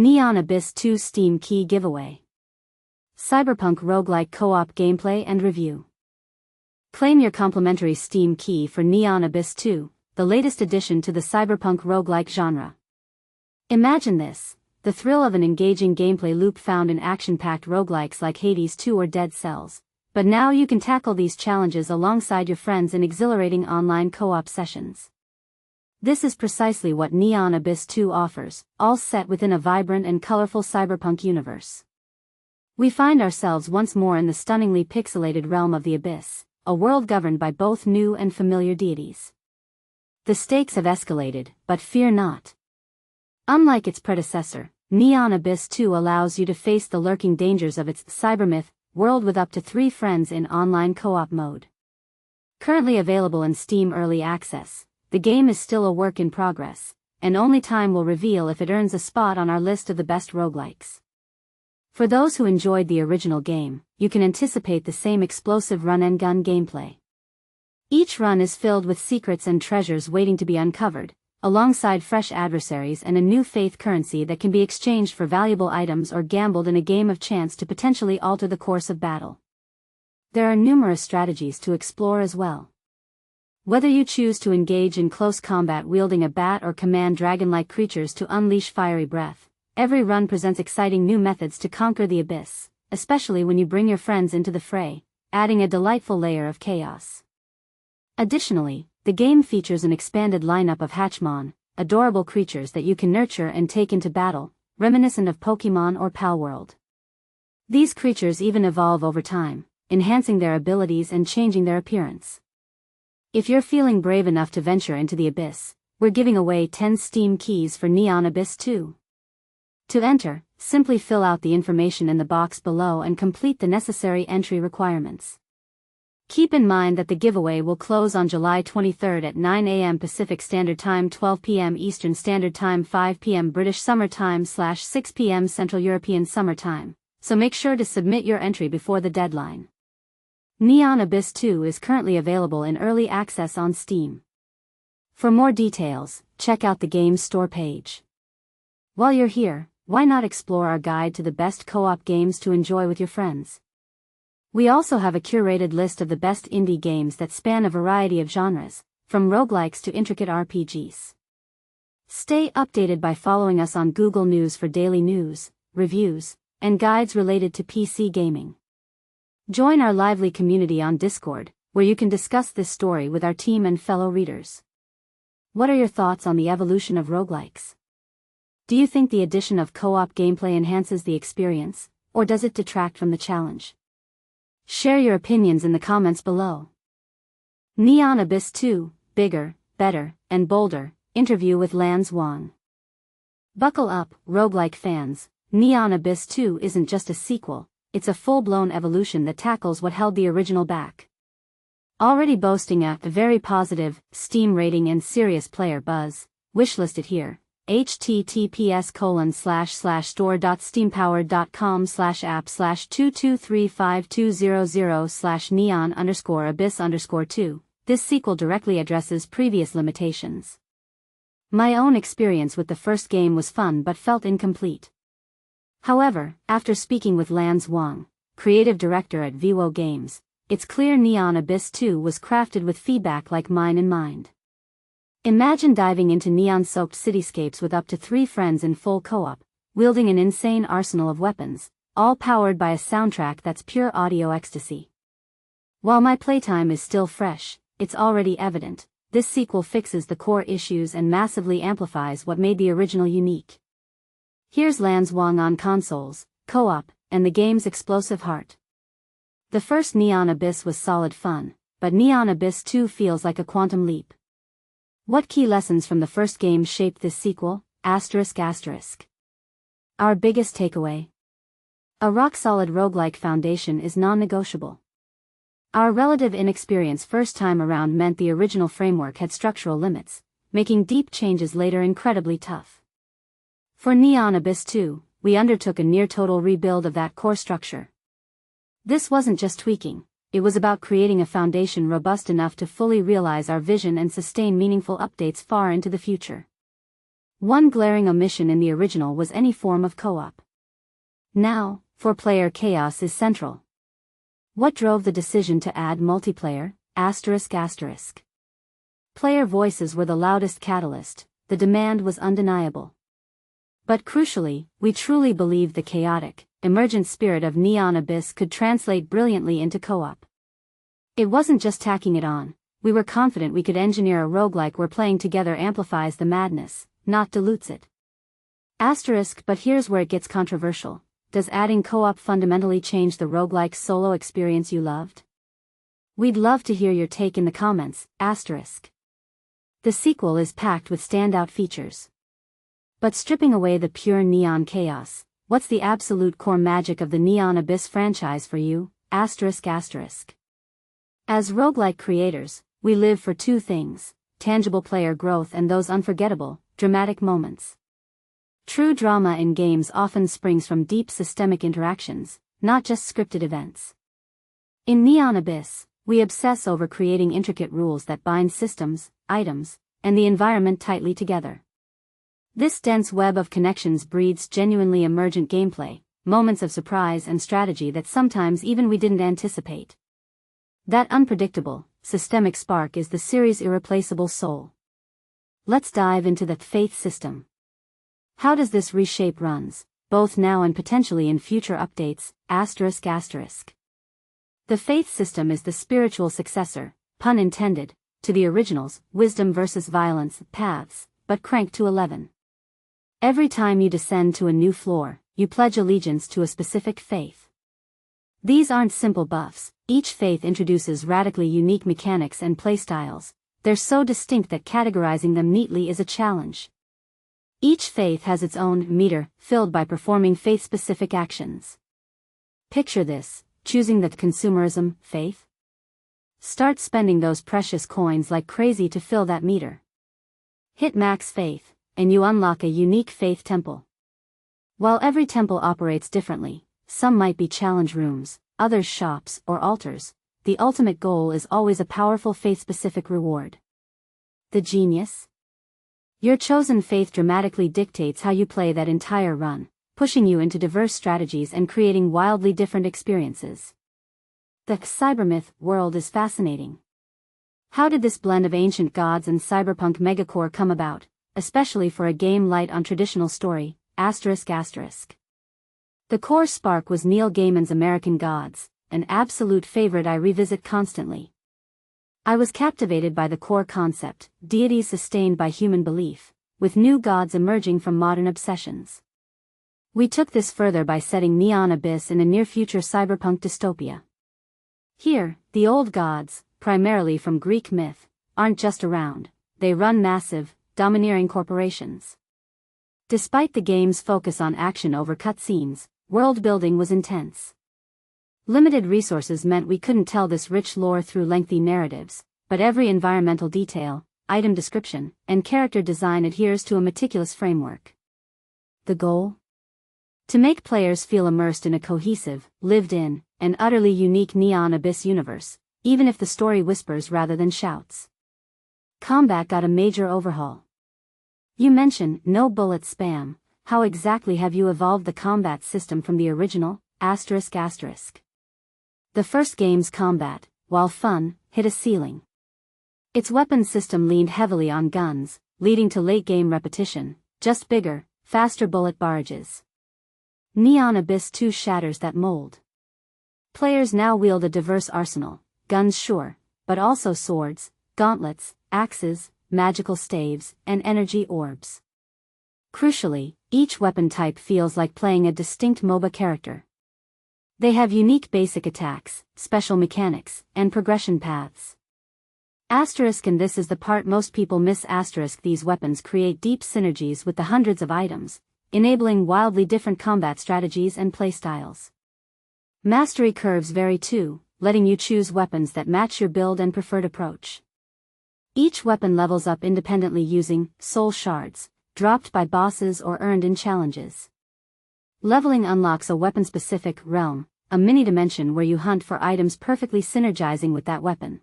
Neon Abyss 2 Steam Key Giveaway. Cyberpunk Roguelike Co-op Gameplay and Review. Claim your complimentary Steam key for Neon Abyss 2, the latest addition to the Cyberpunk Roguelike genre. Imagine this, the thrill of an engaging gameplay loop found in action-packed roguelikes like Hades 2 or Dead Cells, but now you can tackle these challenges alongside your friends in exhilarating online co-op sessions. This is precisely what Neon Abyss 2 offers, all set within a vibrant and colorful cyberpunk universe. We find ourselves once more in the stunningly pixelated realm of the Abyss, a world governed by both new and familiar deities. The stakes have escalated, but fear not. Unlike its predecessor, Neon Abyss 2 allows you to face the lurking dangers of its cybermyth world with up to 3 friends in online co-op mode. Currently available in Steam Early Access, the game is still a work in progress, and only time will reveal if it earns a spot on our list of the best roguelikes. For those who enjoyed the original game, you can anticipate the same explosive run-and-gun gameplay. Each run is filled with secrets and treasures waiting to be uncovered, alongside fresh adversaries and a new faith currency that can be exchanged for valuable items or gambled in a game of chance to potentially alter the course of battle. There are numerous strategies to explore as well. Whether you choose to engage in close combat wielding a bat or command dragon-like creatures to unleash fiery breath, every run presents exciting new methods to conquer the abyss, especially when you bring your friends into the fray, adding a delightful layer of chaos. Additionally, the game features an expanded lineup of Hatchmon, adorable creatures that you can nurture and take into battle, reminiscent of Pokémon or Palworld. These creatures even evolve over time, enhancing their abilities and changing their appearance. If you're feeling brave enough to venture into the abyss, we're giving away 10 Steam keys for Neon Abyss 2. To enter, simply fill out the information in the box below and complete the necessary entry requirements. Keep in mind that the giveaway will close on July 23 at 9 a.m. Pacific Standard Time, 12 p.m. Eastern Standard Time, 5 p.m. British Summer Time / 6 p.m. Central European Summer Time, so make sure to submit your entry before the deadline. Neon Abyss 2 is currently available in early access on Steam. For more details, check out the game's store page. While you're here, why not explore our guide to the best co-op games to enjoy with your friends? We also have a curated list of the best indie games that span a variety of genres, from roguelikes to intricate RPGs. Stay updated by following us on Google News for daily news, reviews, and guides related to PC gaming. Join our lively community on Discord, where you can discuss this story with our team and fellow readers. What are your thoughts on the evolution of roguelikes? Do you think the addition of co-op gameplay enhances the experience, or does it detract from the challenge? Share your opinions in the comments below. Neon Abyss 2, Bigger, Better, and Bolder, interview with Wang. Buckle up, roguelike fans. Neon Abyss 2 isn't just a sequel, it's a full-blown evolution that tackles what held the original back. Already boasting a very positive Steam rating and serious player buzz, wishlisted here. https://store.steampower.com/app/2235200/neon_abyss_2. This sequel directly addresses previous limitations. My own experience with the first game was fun but felt incomplete. However, after speaking with Wang, creative director at Viwo Games, it's clear Neon Abyss 2 was crafted with feedback like mine in mind. Imagine diving into neon-soaked cityscapes with up to 3 friends in full co-op, wielding an insane arsenal of weapons, all powered by a soundtrack that's pure audio ecstasy. While my playtime is still fresh, it's already evident, this sequel fixes the core issues and massively amplifies what made the original unique. Here's Wang on consoles, co-op, and the game's explosive heart. The first Neon Abyss was solid fun, but Neon Abyss 2 feels like a quantum leap. What key lessons from the first game shaped this sequel? Our biggest takeaway. A rock-solid roguelike foundation is non-negotiable. Our relative inexperience first time around meant the original framework had structural limits, making deep changes later incredibly tough. For Neon Abyss 2, we undertook a near-total rebuild of that core structure. This wasn't just tweaking. It was about creating a foundation robust enough to fully realize our vision and sustain meaningful updates far into the future. One glaring omission in the original was any form of co-op. Now, four-player chaos is central. What drove the decision to add multiplayer? ***. Player voices were the loudest catalyst, the demand was undeniable. But crucially, we truly believed the chaotic, emergent spirit of Neon Abyss could translate brilliantly into co-op. It wasn't just tacking it on, we were confident we could engineer a roguelike where playing together amplifies the madness, not dilutes it. But here's where it gets controversial. Does adding co-op fundamentally change the roguelike solo experience you loved? We'd love to hear your take in the comments. The sequel is packed with standout features. But stripping away the pure neon chaos, what's the absolute core magic of the Neon Abyss franchise for you? As roguelike creators, we live for two things: tangible player growth and those unforgettable, dramatic moments. True drama in games often springs from deep systemic interactions, not just scripted events. In Neon Abyss, we obsess over creating intricate rules that bind systems, items, and the environment tightly together. This dense web of connections breeds genuinely emergent gameplay, moments of surprise and strategy that sometimes even we didn't anticipate. That unpredictable, systemic spark is the series' irreplaceable soul. Let's dive into the faith system. How does this reshape runs, both now and potentially in future updates? The faith system is the spiritual successor, pun intended, to the original's wisdom versus violence paths, but cranked to 11. Every time you descend to a new floor, you pledge allegiance to a specific faith. These aren't simple buffs, each faith introduces radically unique mechanics and playstyles. They're so distinct that categorizing them neatly is a challenge. Each faith has its own meter, filled by performing faith-specific actions. Picture this: choosing the consumerism faith. Start spending those precious coins like crazy to fill that meter. Hit max faith, and you unlock a unique faith temple. While every temple operates differently, some might be challenge rooms, others shops or altars, the ultimate goal is always a powerful faith-specific reward. The genius? Your chosen faith dramatically dictates how you play that entire run, pushing you into diverse strategies and creating wildly different experiences. The Cybermyth world is fascinating. How did this blend of ancient gods and cyberpunk megacore come about, especially for a game light on traditional story? The core spark was Neil Gaiman's American Gods, an absolute favorite I revisit constantly. I was captivated by the core concept, deities sustained by human belief, with new gods emerging from modern obsessions. We took this further by setting Neon Abyss in a near-future cyberpunk dystopia. Here, the old gods, primarily from Greek myth, aren't just around, they run massive, domineering corporations. Despite the game's focus on action over cutscenes, world building was intense. Limited resources meant we couldn't tell this rich lore through lengthy narratives, but every environmental detail, item description, and character design adheres to a meticulous framework. The goal? To make players feel immersed in a cohesive, lived-in, and utterly unique Neon Abyss universe, even if the story whispers rather than shouts. Combat got a major overhaul. You mention no bullet spam. How exactly have you evolved the combat system from the original? The first game's combat, while fun, hit a ceiling. Its weapon system leaned heavily on guns, leading to late-game repetition, just bigger, faster bullet barrages. Neon Abyss 2 shatters that mold. Players now wield a diverse arsenal, guns sure, but also swords, gauntlets, axes, magical staves, and energy orbs. Crucially, each weapon type feels like playing a distinct MOBA character. They have unique basic attacks, special mechanics, and progression paths. And this is the part most people miss. These weapons create deep synergies with the hundreds of items, enabling wildly different combat strategies and playstyles. Mastery curves vary too, letting you choose weapons that match your build and preferred approach. Each weapon levels up independently using soul shards, dropped by bosses or earned in challenges. Leveling unlocks a weapon-specific realm, a mini-dimension where you hunt for items perfectly synergizing with that weapon.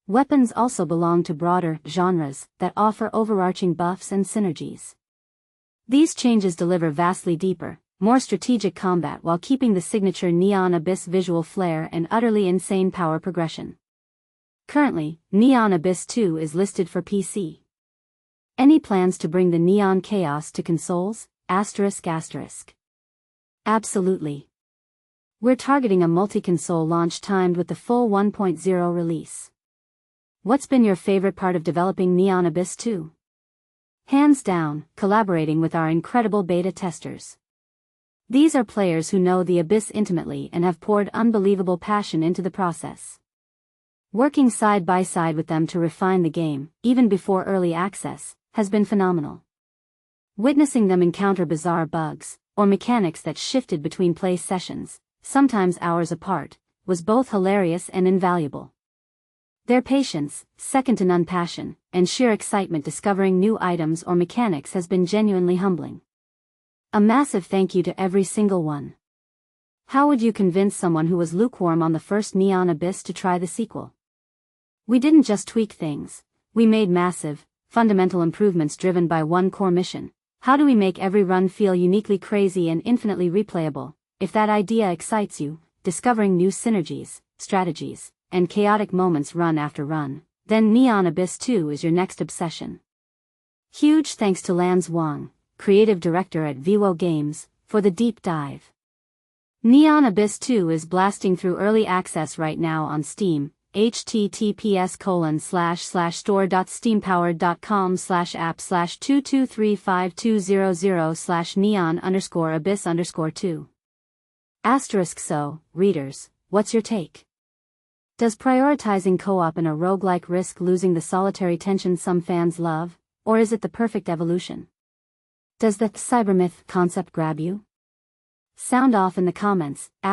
Weapons also belong to broader genres that offer overarching buffs and synergies. These changes deliver vastly deeper, more strategic combat while keeping the signature Neon Abyss visual flair and utterly insane power progression. Currently, Neon Abyss 2 is listed for PC. Any plans to bring the Neon Chaos to consoles? Absolutely. We're targeting a multi-console launch timed with the full 1.0 release. What's been your favorite part of developing Neon Abyss 2? Hands down, collaborating with our incredible beta testers. These are players who know the Abyss intimately and have poured unbelievable passion into the process. Working side by side with them to refine the game, even before early access, has been phenomenal. Witnessing them encounter bizarre bugs, or mechanics that shifted between play sessions, sometimes hours apart, was both hilarious and invaluable. Their patience, second to none passion, and sheer excitement discovering new items or mechanics has been genuinely humbling. A massive thank you to every single one. How would you convince someone who was lukewarm on the first Neon Abyss to try the sequel? We didn't just tweak things, we made massive, fundamental improvements driven by one core mission. How do we make every run feel uniquely crazy and infinitely replayable? If that idea excites you, discovering new synergies, strategies, and chaotic moments run after run, then Neon Abyss 2 is your next obsession. Huge thanks to Wang, creative director at Viwo Games, for the deep dive. Neon Abyss 2 is blasting through early access right now on Steam, https://store.steampowered.com/app/22352000/neon_abyss_2. So, readers, what's your take? Does prioritizing co-op in a roguelike risk losing the solitary tension some fans love, or is it the perfect evolution? Does the cybermyth concept grab you? Sound off in the comments, *.